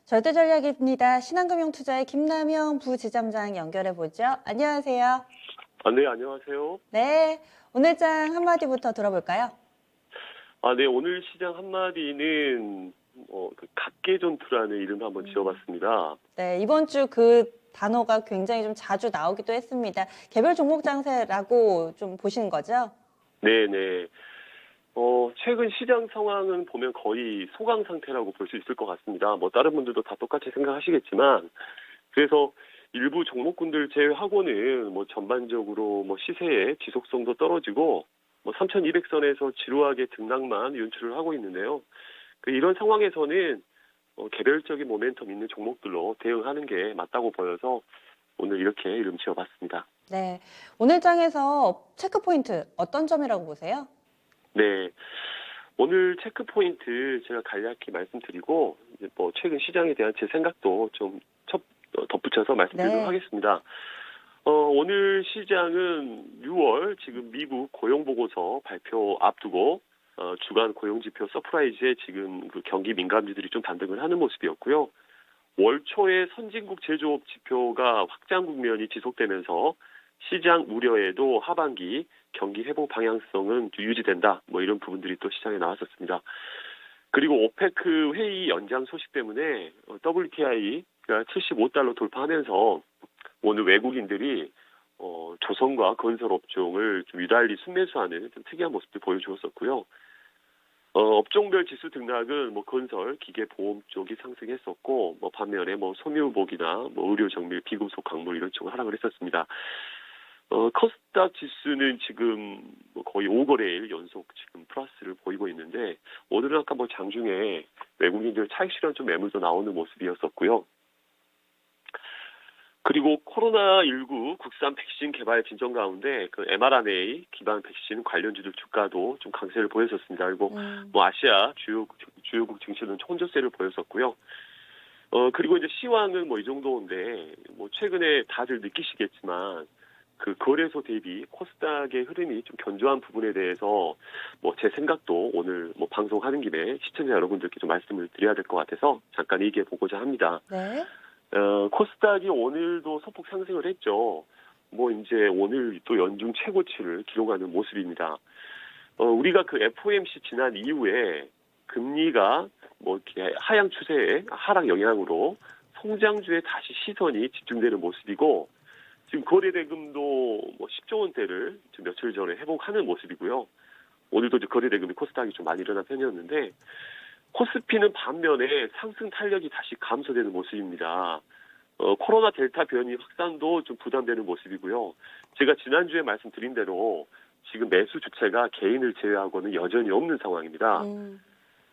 절대전략입니다. 신한금융투자의 김남영 부지점장 연결해보죠. 안녕하세요. 네, 안녕하세요. 네, 오늘 장 한마디부터 들어볼까요? 네, 오늘 시장 한마디는 그 각계전투라는 이름을 한번 지어봤습니다. 네, 이번 주 그 단어가 굉장히 좀 자주 나오기도 했습니다. 개별 종목 장세라고 좀 보시는 거죠? 네네. 최근 시장 상황은 보면 거의 소강 상태라고 볼 수 있을 것 같습니다. 뭐 다른 분들도 다 똑같이 생각하시겠지만, 그래서 일부 종목군들 제외하고는 뭐 전반적으로 뭐 시세의 지속성도 떨어지고, 뭐 3,200선에서 지루하게 등락만 연출을 하고 있는데요. 이런 상황에서는 개별적인 모멘텀 있는 종목들로 대응하는 게 맞다고 보여서 오늘 이렇게 이름 지어봤습니다. 네, 오늘 장에서 체크포인트 어떤 점이라고 보세요? 네. 오늘 체크포인트 제가 간략히 말씀드리고, 이제 뭐 최근 시장에 대한 제 생각도 좀 덧붙여서 말씀드리도록 네. 하겠습니다. 오늘 시장은 6월 지금 미국 고용보고서 발표 앞두고, 주간 고용지표 서프라이즈에 지금 그 경기 민감주들이 좀 반등을 하는 모습이었고요. 월 초에 선진국 제조업 지표가 확장 국면이 지속되면서 시장 우려에도 하반기 경기 회복 방향성은 유지된다. 뭐 이런 부분들이 또 시장에 나왔었습니다. 그리고 오페크 회의 연장 소식 때문에 WTI가 75달러 돌파하면서 오늘 외국인들이 조선과 건설 업종을 좀 유달리 순매수하는 좀 특이한 모습도 보여주었었고요. 업종별 지수 등락은 뭐 건설, 기계, 보험 쪽이 상승했었고, 뭐 반면에 뭐 소묘복이나 뭐 의료, 정밀, 비금속, 광물 이런 쪽은 하락을 했었습니다. 코스닥 지수는 지금 뭐 거의 5거래일 연속 지금 플러스를 보이고 있는데, 오늘은 아까 뭐 장중에 외국인들 차익 실현 좀 매물도 나오는 모습이었었고요. 그리고 코로나19 국산 백신 개발 진전 가운데 그 mRNA 기반 백신 관련주들 주가도 좀 강세를 보였었습니다. 그리고 뭐 아시아 주요국 증시는 혼조세를 보였었고요. 그리고 이제 시황은 뭐 이 정도인데, 뭐 최근에 다들 느끼시겠지만 그 거래소 대비 코스닥의 흐름이 좀 견조한 부분에 대해서 뭐 제 생각도 오늘 뭐 방송하는 김에 시청자 여러분들께 좀 말씀을 드려야 될 것 같아서 잠깐 얘기해 보고자 합니다. 네. 코스닥이 오늘도 소폭 상승을 했죠. 뭐 이제 오늘 또 연중 최고치를 기록하는 모습입니다. 우리가 그 FOMC 지난 이후에 금리가 뭐 이렇게 하향 추세의 하락 영향으로 성장주에 다시 시선이 집중되는 모습이고, 지금 거래대금도 뭐 10조 원대를 지금 며칠 전에 회복하는 모습이고요. 오늘도 이제 거래대금이 코스닥이 좀 많이 일어난 편이었는데, 코스피는 반면에 상승 탄력이 다시 감소되는 모습입니다. 코로나 델타 변이 확산도 좀 부담되는 모습이고요. 제가 지난주에 말씀드린 대로 지금 매수 주체가 개인을 제외하고는 여전히 없는 상황입니다.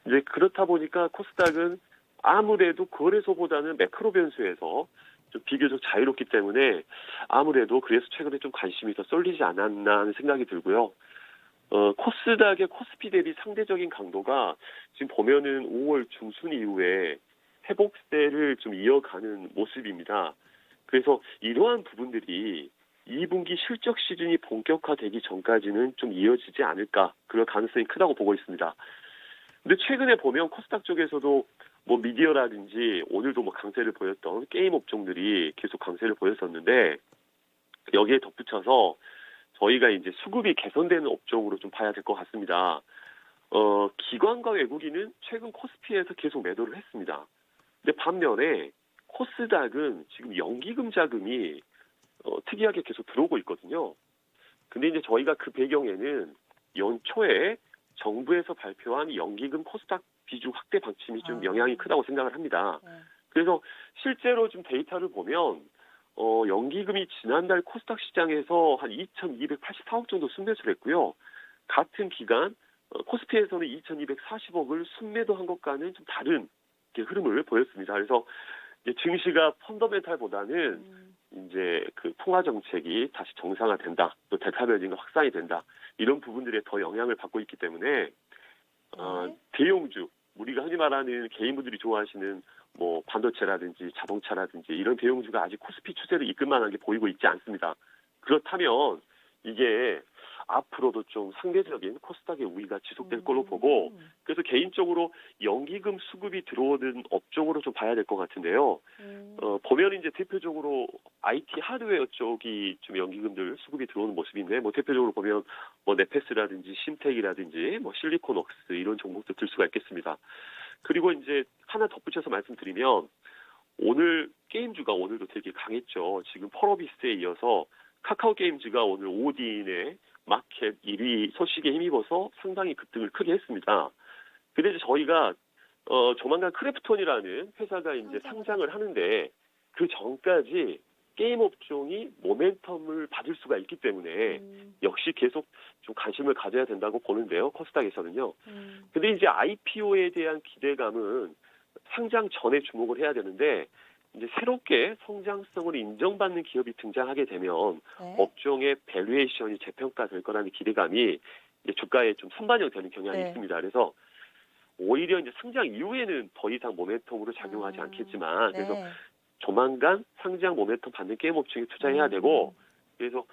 이제 그렇다 보니까 코스닥은 아무래도 거래소보다는 매크로 변수에서 좀 비교적 자유롭기 때문에 아무래도 그래서 최근에 좀 관심이 더 쏠리지 않았나 하는 생각이 들고요. 코스닥의 코스피 대비 상대적인 강도가 지금 보면은 5월 중순 이후에 회복세를 좀 이어가는 모습입니다. 그래서 이러한 부분들이 2분기 실적 시즌이 본격화되기 전까지는 좀 이어지지 않을까, 그럴 가능성이 크다고 보고 있습니다. 근데 최근에 보면 코스닥 쪽에서도 뭐 미디어라든지 오늘도 뭐 강세를 보였던 게임 업종들이 계속 강세를 보였었는데, 여기에 덧붙여서 저희가 이제 수급이 개선되는 업종으로 좀 봐야 될 것 같습니다. 기관과 외국인은 최근 코스피에서 계속 매도를 했습니다. 근데 반면에 코스닥은 지금 연기금 자금이 특이하게 계속 들어오고 있거든요. 근데 이제 저희가 그 배경에는 연초에 정부에서 발표한 연기금 코스닥 비중 확대 방침이 좀 영향이 크다고 생각을 합니다. 그래서 실제로 좀 데이터를 보면 연기금이 지난달 코스닥 시장에서 한 2,284억 정도 순매수를 했고요. 같은 기간 코스피에서는 2,240억을 순매도한 것과는 좀 다른 흐름을 보였습니다. 그래서 이제 증시가 펀더멘탈보다는 이제 그 통화 정책이 다시 정상화된다, 또 델타 변이가 확산이 된다, 이런 부분들에 더 영향을 받고 있기 때문에 대형주, 우리가 흔히 말하는 개인분들이 좋아하시는 뭐 반도체라든지 자동차라든지 이런 대형주가 아직 코스피 추세를 이끌 만한 게 보이고 있지 않습니다. 그렇다면 이게 앞으로도 좀 상대적인 코스닥의 우위가 지속될 걸로 보고, 그래서 개인적으로 연기금 수급이 들어오는 업종으로 좀 봐야 될 것 같은데요. 보면 이제 대표적으로 IT 하드웨어 쪽이 좀 연기금들 수급이 들어오는 모습인데, 뭐 대표적으로 보면 뭐 네페스라든지 심텍이라든지 뭐 실리콘웍스 이런 종목도 들 수가 있겠습니다. 그리고 이제 하나 덧붙여서 말씀드리면, 오늘 게임주가 오늘도 되게 강했죠. 지금 펄어비스에 이어서 카카오 게임즈가 오늘 오딘의 마켓 1위 소식에 힘입어서 상당히 급등을 크게 했습니다. 근데 이제 저희가 조만간 크래프톤이라는 회사가 이제 상장을 하는데, 그 전까지 게임 업종이 모멘텀을 받을 수가 있기 때문에 역시 계속 좀 관심을 가져야 된다고 보는데요. 코스닥에서는요. 근데 이제 IPO에 대한 기대감은 상장 전에 주목을 해야 되는데, 이제 새롭게 성장성을 인정받는 기업이 등장하게 되면 네. 업종의 밸류에이션이 재평가될 거라는 기대감이 이제 주가에 좀 선반영되는 경향이 네. 있습니다. 그래서 오히려 이제 상장 이후에는 더 이상 모멘텀으로 작용하지 않겠지만, 그래서 네. 조만간 상장 모멘텀 받는 게임 업종에 투자해야 되고, 그래서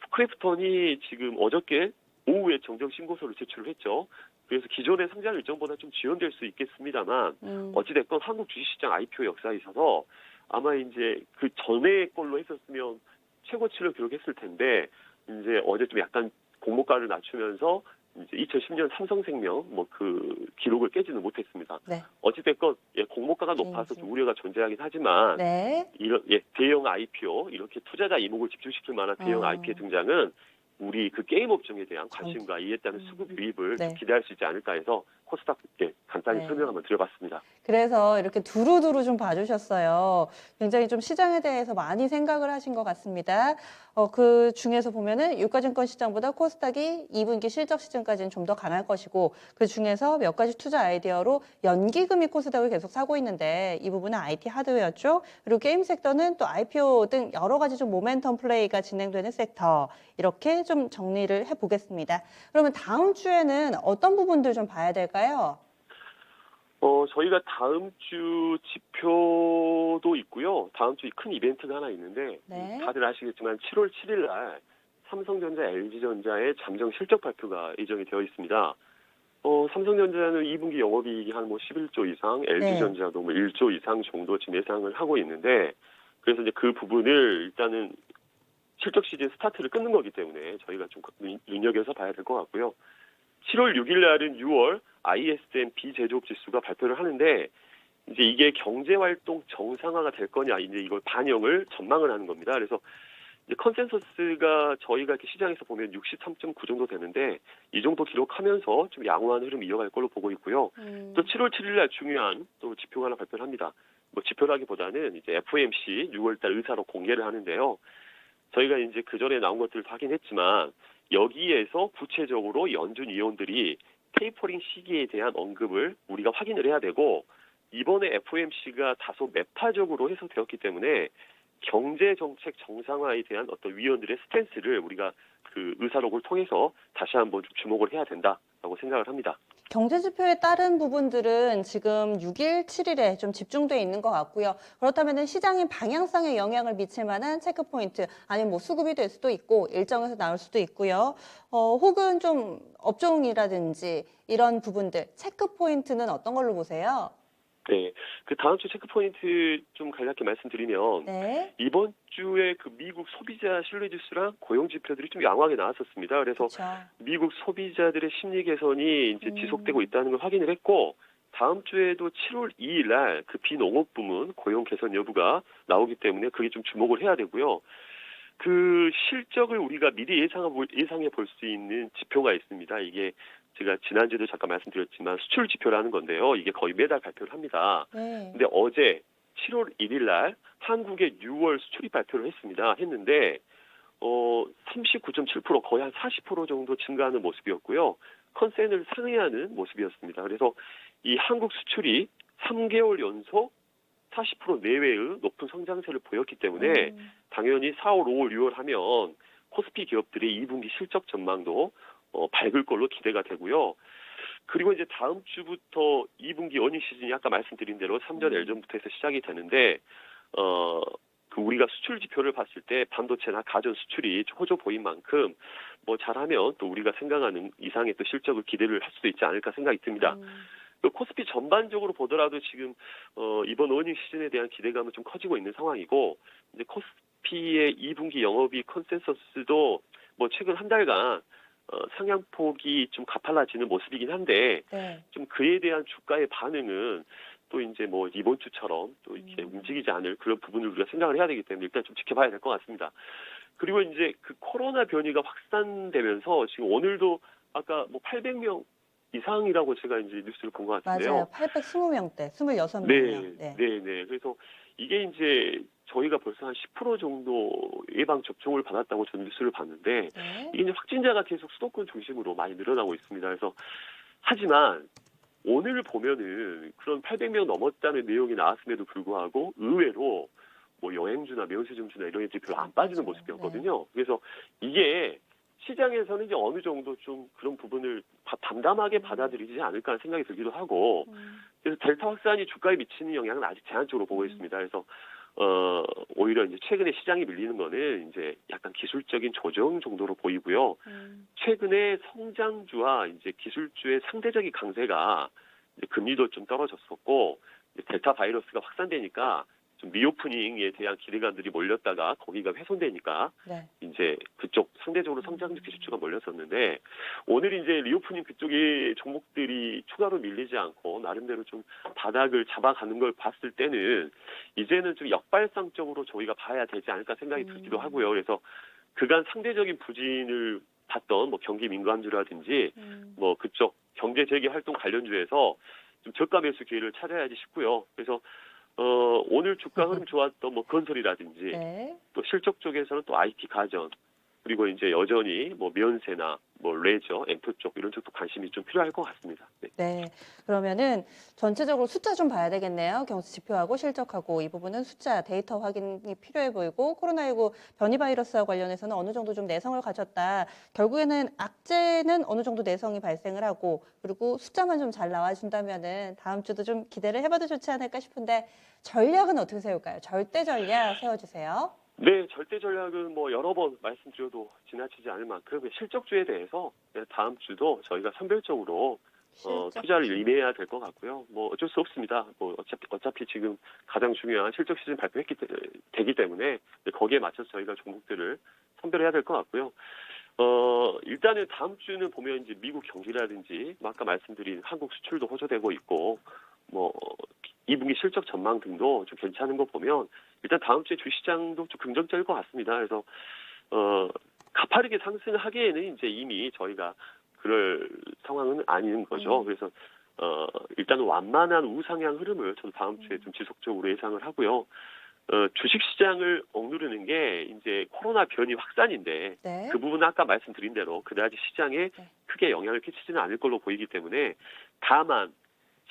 크래프톤이 지금 어저께 오후에 정정 신고서를 제출을 했죠. 그래서 기존의 상장 일정보다 좀 지연될 수 있겠습니다만, 어찌됐건 한국 주식시장 IPO 역사에 있어서 아마 이제 그 전에 걸로 했었으면 최고치를 기록했을 텐데, 이제 어제 좀 약간 공모가를 낮추면서 이제 2010년 삼성생명 뭐 그 기록을 깨지는 못했습니다. 네. 어찌됐건 공모가가 높아서 좀 우려가 존재하긴 하지만, 네. 이런 대형 IPO, 이렇게 투자자 이목을 집중시킬 만한 대형 IP의 등장은 우리 그 게임 업종에 대한 관심과 이에 따른 수급 유입을 네. 좀 기대할 수 있지 않을까 해서 코스닥 간단히 네. 설명 한번 드려봤습니다. 그래서 이렇게 두루두루 좀 봐주셨어요. 굉장히 좀 시장에 대해서 많이 생각을 하신 것 같습니다. 그 중에서 보면은 유가증권 시장보다 코스닥이 2분기 실적 시즌까지는 좀 더 강할 것이고, 그 중에서 몇 가지 투자 아이디어로 연기금이 코스닥을 계속 사고 있는데, 이 부분은 IT 하드웨어 쪽, 그리고 게임 섹터는 또 IPO 등 여러 가지 좀 모멘텀 플레이가 진행되는 섹터, 이렇게 좀 정리를 해보겠습니다. 그러면 다음 주에는 어떤 부분들 좀 봐야 될까요? 저희가 다음 주 지표도 있고요. 다음 주 큰 이벤트가 하나 있는데, 네. 다들 아시겠지만 7월 7일 날 삼성전자, LG전자의 잠정 실적 발표가 예정이 되어 있습니다. 삼성전자는 2분기 영업이익이 한 뭐 11조 이상, LG전자도 뭐 1조 이상 정도 지금 예상을 하고 있는데, 그래서 이제 그 부분을 일단은 실적 시즌 스타트를 끊는 거기 때문에 저희가 좀 눈여겨서 봐야 될 것 같고요. 7월 6일 날은 6월 ISM 비제조업 지수가 발표를 하는데, 이제 이게 경제활동 정상화가 될 거냐, 이제 이걸 반영을 전망을 하는 겁니다. 그래서 이제 컨센서스가 저희가 이렇게 시장에서 보면 63.9 정도 되는데, 이 정도 기록하면서 좀 양호한 흐름 이어갈 걸로 보고 있고요. 또 7월 7일 날 중요한 또 지표가 하나 발표를 합니다. 뭐 지표라기보다는 이제 FOMC 6월달 의사로 공개를 하는데요. 저희가 이제 그 전에 나온 것들을 확인했지만, 여기에서 구체적으로 연준 위원들이 테이퍼링 시기에 대한 언급을 우리가 확인을 해야 되고, 이번에 FOMC가 다소 매파적으로 해석되었기 때문에 경제정책 정상화에 대한 어떤 위원들의 스탠스를 우리가 그 의사록을 통해서 다시 한번 좀 주목을 해야 된다라고 생각을 합니다. 경제지표에 따른 부분들은 지금 6일, 7일에 좀 집중돼 있는 것 같고요. 그렇다면 시장의 방향성에 영향을 미칠 만한 체크포인트, 아니면 뭐 수급이 될 수도 있고 일정에서 나올 수도 있고요. 혹은 좀 업종이라든지 이런 부분들, 체크포인트는 어떤 걸로 보세요? 네, 그 다음 주 체크포인트 좀 간략히 말씀드리면, 네. 이번 주에 그 미국 소비자 신뢰지수랑 고용 지표들이 좀 양호하게 나왔었습니다. 그래서 그렇죠. 미국 소비자들의 심리 개선이 이제 지속되고 있다는 걸 확인을 했고, 다음 주에도 7월 2일 날 그 비농업 부문 고용 개선 여부가 나오기 때문에 그게 좀 주목을 해야 되고요. 그 실적을 우리가 미리 예상해 볼 수 있는 지표가 있습니다. 이게 제가 지난주에도 잠깐 말씀드렸지만 수출 지표라는 건데요. 이게 거의 매달 발표를 합니다. 네. 근데 어제 7월 1일 날 한국의 6월 수출입 발표를 했는데 39.7% 거의 한 40% 정도 증가하는 모습이었고요. 컨센을 상회하는 모습이었습니다. 그래서 이 한국 수출이 3개월 연속 40% 내외의 높은 성장세를 보였기 때문에 당연히 4월, 5월, 6월 하면 코스피 기업들의 2분기 실적 전망도 밝을 걸로 기대가 되고요. 그리고 이제 다음 주부터 2분기 어닝 시즌이 아까 말씀드린 대로 3전 L전부터 해서 시작이 되는데 그 우리가 수출 지표를 봤을 때 반도체나 가전 수출이 호조 보인 만큼 뭐 잘하면 또 우리가 생각하는 이상의 또 실적을 기대를 할 수도 있지 않을까 생각이 듭니다. 또 코스피 전반적으로 보더라도 지금 이번 어닝 시즌에 대한 기대감은 좀 커지고 있는 상황이고 이제 코스피의 2분기 영업이익 컨센서스도 뭐 최근 한 달간 상향폭이 좀 가팔라지는 모습이긴 한데 네. 좀 그에 대한 주가의 반응은 또 이제 뭐 이번 주처럼 또 이렇게 움직이지 않을 그런 부분을 우리가 생각을 해야 되기 때문에 일단 좀 지켜봐야 될 것 같습니다. 그리고 이제 그 코로나 변이가 확산되면서 지금 오늘도 아까 뭐 800명 이상이라고 제가 이제 뉴스를 본 것 같은데요. 맞아요. 820명대, 26명이요. 네, 네. 네, 네. 그래서 이게 이제 저희가 벌써 한 10% 정도 예방 접종을 받았다고 저는 뉴스를 봤는데 네. 이게 이제 확진자가 계속 수도권 중심으로 많이 늘어나고 있습니다. 그래서 하지만 오늘 보면은 그런 800명 넘었다는 내용이 나왔음에도 불구하고 의외로 뭐 여행주나 면세점주나 이런 애들이 별로 안 빠지는 맞아요. 모습이었거든요. 그래서 이게 시장에서는 이제 어느 정도 좀 그런 부분을 담담하게 받아들이지 않을까 하는 생각이 들기도 하고 그래서 델타 확산이 주가에 미치는 영향은 아직 제한적으로 보고 있습니다. 그래서 오히려 이제 최근에 시장이 밀리는 거는 이제 약간 기술적인 조정 정도로 보이고요. 최근에 성장주와 이제 기술주의 상대적인 강세가 이제 금리도 좀 떨어졌었고 이제 델타 바이러스가 확산되니까 좀 리오프닝에 대한 기대감들이 몰렸다가 거기가 훼손되니까 네. 이제 그쪽 상대적으로 성장주 기술주가 몰렸었는데 오늘 이제 리오프닝 그쪽의 종목들이 추가로 밀리지 않고 나름대로 좀 바닥을 잡아가는 걸 봤을 때는 이제는 좀 역발상적으로 저희가 봐야 되지 않을까 생각이 들기도 하고요. 그래서 그간 상대적인 부진을 봤던 뭐 경기 민감주라든지 뭐 그쪽 경제 재개 활동 관련주에서 좀 저가 매수 기회를 찾아야지 싶고요. 그래서 오늘 주가 흐름 좋았던 뭐 건설이라든지 네. 또 실적 쪽에서는 또 IT 가전 그리고 이제 여전히 뭐 면세나 뭐 레저, 앰프 쪽 이런 쪽도 관심이 좀 필요할 것 같습니다. 네. 네. 그러면은 전체적으로 숫자 좀 봐야 되겠네요. 경수 지표하고 실적하고 이 부분은 숫자, 데이터 확인이 필요해 보이고 코로나19 변이 바이러스와 관련해서는 어느 정도 좀 내성을 가졌다. 결국에는 악재는 어느 정도 내성이 발생을 하고 그리고 숫자만 좀 잘 나와준다면은 다음 주도 좀 기대를 해봐도 좋지 않을까 싶은데 전략은 어떻게 세울까요? 절대 전략 세워주세요. 네, 절대 전략은 뭐 여러 번 말씀드려도 지나치지 않을 만큼 실적주에 대해서 다음 주도 저희가 선별적으로 투자를 임해야 될 것 같고요. 뭐 어쩔 수 없습니다. 뭐 어차피 지금 가장 중요한 실적 시즌 되기 때문에 거기에 맞춰서 저희가 종목들을 선별해야 될 것 같고요. 일단은 다음 주는 보면 이제 미국 경기라든지 뭐 아까 말씀드린 한국 수출도 호조되고 있고 뭐 2분기 실적 전망 등도 좀 괜찮은 거 보면 일단 다음 주에 주시장도 좀 긍정적일 것 같습니다. 그래서 가파르게 상승하기에는 이제 이미 저희가 그럴 상황은 아닌 거죠. 그래서 일단은 완만한 우상향 흐름을 저도 다음 주에 좀 지속적으로 예상을 하고요. 주식시장을 억누르는 게 이제 코로나 변이 확산인데 네. 그 부분은 아까 말씀드린 대로 그다지 시장에 크게 영향을 끼치지는 않을 걸로 보이기 때문에 다만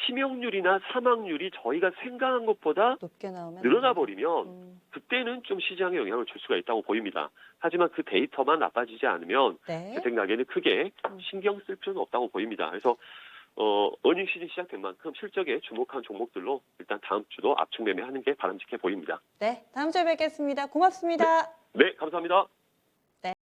치명률이나 사망률이 저희가 생각한 것보다 높게 나오면 늘어나 버리면 그때는 좀 시장에 영향을 줄 수가 있다고 보입니다. 하지만 그 데이터만 나빠지지 않으면 네. 제 생각에는 크게 신경 쓸 필요는 없다고 보입니다. 그래서 어닝 시즌 시작된 만큼 실적에 주목한 종목들로 일단 다음 주도 압축 매매하는 게 바람직해 보입니다. 네. 다음 주에 뵙겠습니다. 고맙습니다. 네, 감사합니다.